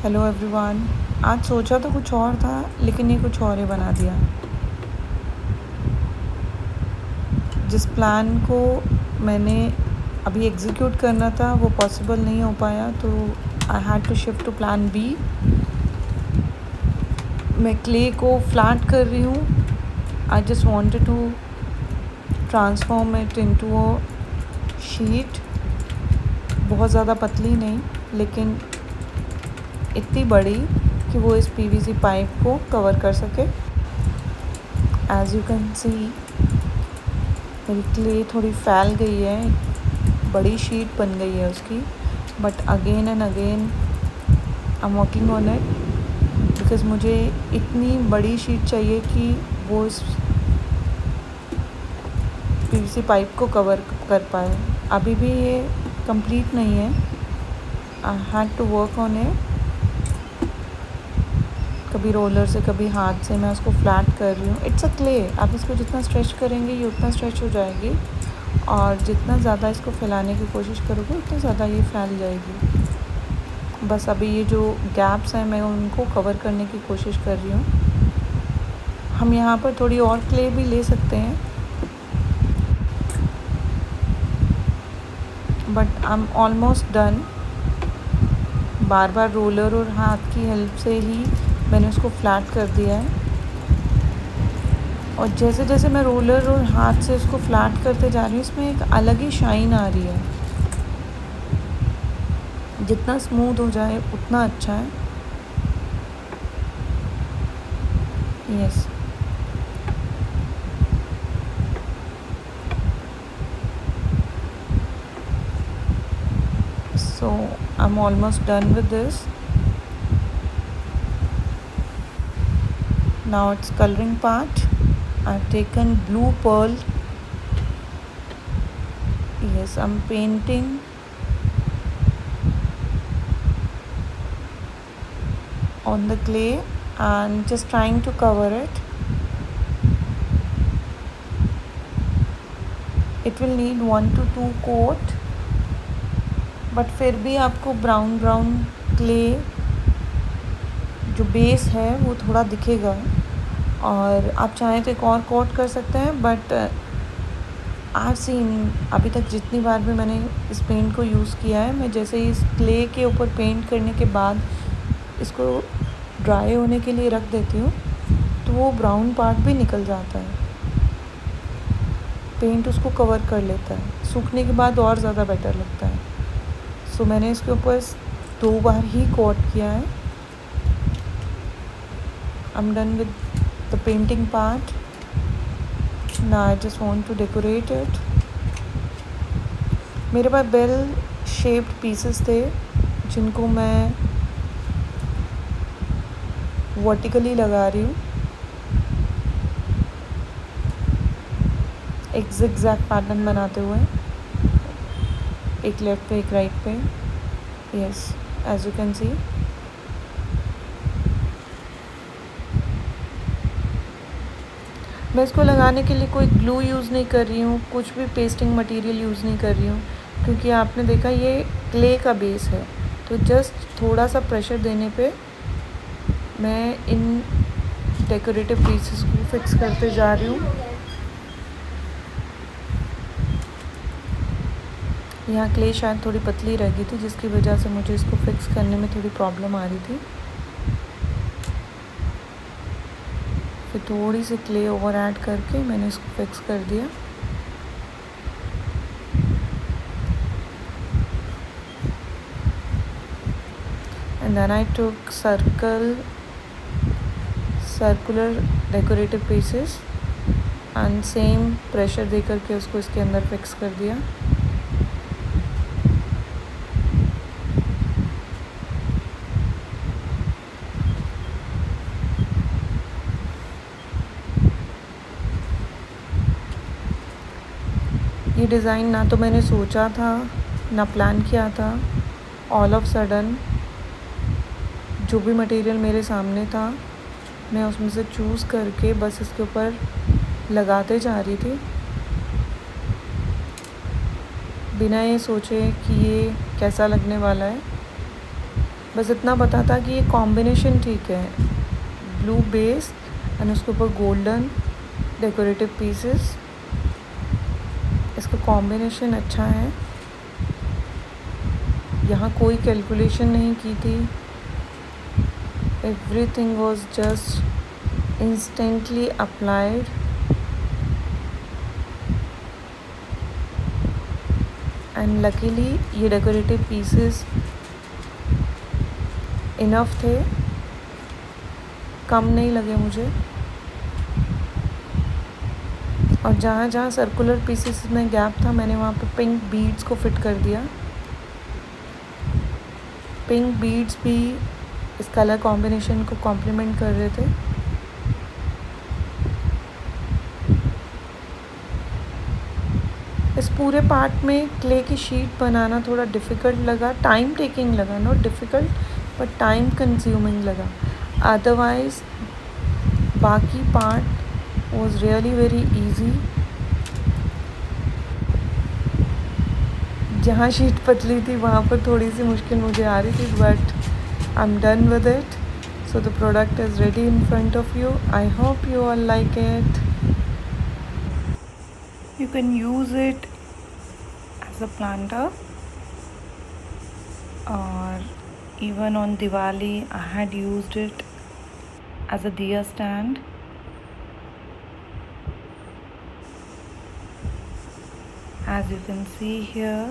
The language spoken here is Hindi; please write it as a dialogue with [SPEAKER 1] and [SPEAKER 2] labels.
[SPEAKER 1] Hello everyone. आज सोचा तो कुछ और था लेकिन ये कुछ और ही बना दिया। जिस प्लान को मैंने अभी एग्जीक्यूट करना था वो पॉसिबल नहीं हो पाया, तो I had to shift to plan B. मैं क्ले को फ्लैट कर रही हूँ। I just wanted to transform it into a sheet. बहुत ज़्यादा पतली नहीं, लेकिन इतनी बड़ी कि वो इस पीवीसी पाइप को कवर कर सके। एज यू कैन सी मेरी क्ले थोड़ी फैल गई है, बड़ी शीट बन गई है उसकी। But again and again I am working on it, because मुझे इतनी बड़ी शीट चाहिए कि वो इस पीवीसी पाइप को कवर कर पाए। अभी भी ये कंप्लीट नहीं है। I had to work on it. कभी रोलर से कभी हाथ से मैं उसको फ्लैट कर रही हूँ। It's a clay. आप इसको जितना स्ट्रेच करेंगे ये उतना स्ट्रेच हो जाएगी, और जितना ज़्यादा इसको फैलाने की कोशिश करोगे उतना ज़्यादा ये फैल जाएगी। बस अभी ये जो गैप्स हैं मैं उनको कवर करने की कोशिश कर रही हूँ। हम यहाँ पर थोड़ी और क्ले भी ले सकते हैं, but I am almost done. Bar bar roller और हाथ की हेल्प से ही मैंने उसको फ्लैट कर दिया है, और जैसे जैसे मैं रोलर और हाथ से उसको फ्लैट करते जा रही हूँ इसमें एक अलग ही शाइन आ रही है। जितना स्मूथ हो जाए उतना अच्छा है। Yes, so I'm almost done with this. Now it's coloring part. I've taken blue pearl. Yes, I'm painting on the clay and just trying to cover it. It will need 1 to 2 coat, but फिर भी आपको ब्राउन ब्राउन क्ले जो बेस है वो थोड़ा दिखेगा, और आप चाहें तो एक और कोट कर सकते हैं। बट आई सीन अभी तक जितनी बार भी मैंने इस पेंट को यूज़ किया है, मैं जैसे ही इस क्ले के ऊपर पेंट करने के बाद इसको ड्राई होने के लिए रख देती हूँ तो वो ब्राउन पार्ट भी निकल जाता है। पेंट उसको कवर कर लेता है। सूखने के बाद और ज़्यादा बेटर लगता है। सो मैंने इसके ऊपर 2 बार ही कोट किया है। I am done with the painting part. Now I just want to decorate it. मेरे पास बेल शेप्ड पीसेस थे जिनको मैं वर्टिकली लगा रही हूँ, एक ज़िगज़ैग पैटर्न बनाते हुए, एक लेफ़्ट पे एक राइट पे। Yes, as you can see. मैं इसको लगाने के लिए कोई ग्लू यूज़ नहीं कर रही हूँ, कुछ भी पेस्टिंग मटेरियल यूज़ नहीं कर रही हूँ, क्योंकि आपने देखा ये क्ले का बेस है। तो जस्ट थोड़ा सा प्रेशर देने पे मैं इन डेकोरेटिव पीसेस को फिक्स करते जा रही हूँ। यहाँ क्ले शायद थोड़ी पतली रह गई थी, जिसकी वजह से मुझे इसको फिक्स करने में थोड़ी प्रॉब्लम आ रही थी। फिर थोड़ी सी क्ले ओवर ऐड करके मैंने इसको फिक्स कर दिया। And then I took circular decorative pieces and same pressure दे करके उसको इसके अंदर फिक्स कर दिया। ये डिज़ाइन ना तो मैंने सोचा था ना प्लान किया था। ऑल ऑफ सडन जो भी मटेरियल मेरे सामने था मैं उसमें से चूज़ करके बस इसके ऊपर लगाते जा रही थी, बिना ये सोचे कि ये कैसा लगने वाला है। बस इतना पता था कि ये कॉम्बिनेशन ठीक है, ब्लू बेस एंड उसके ऊपर गोल्डन डेकोरेटिव पीसेस, इसका कॉम्बिनेशन अच्छा है। यहाँ कोई कैलकुलेशन नहीं की थी, everything was just instantly applied. And luckily ये डेकोरेटिव पीसेस इनफ थे, कम नहीं लगे मुझे। और जहाँ जहाँ सर्कुलर पीसेस में गैप था मैंने वहाँ पे पिंक बीड्स को फिट कर दिया। पिंक बीड्स भी इस कलर कॉम्बिनेशन को कॉम्प्लीमेंट कर रहे थे। इस पूरे पार्ट में क्ले की शीट बनाना थोड़ा डिफ़िकल्ट लगा, टाइम टेकिंग लगा, not difficult but time consuming लगा। अदरवाइज़ बाकी part was really very easy. जहाँ शीट पतली थी वहाँ पर थोड़ी सी मुश्किल मुझे आ रही थी, but I am done with it. So the product is ready in front of you. I hope you all like it. You can use it as a planter, or even on Diwali I had used it as a diya stand. As you can see here,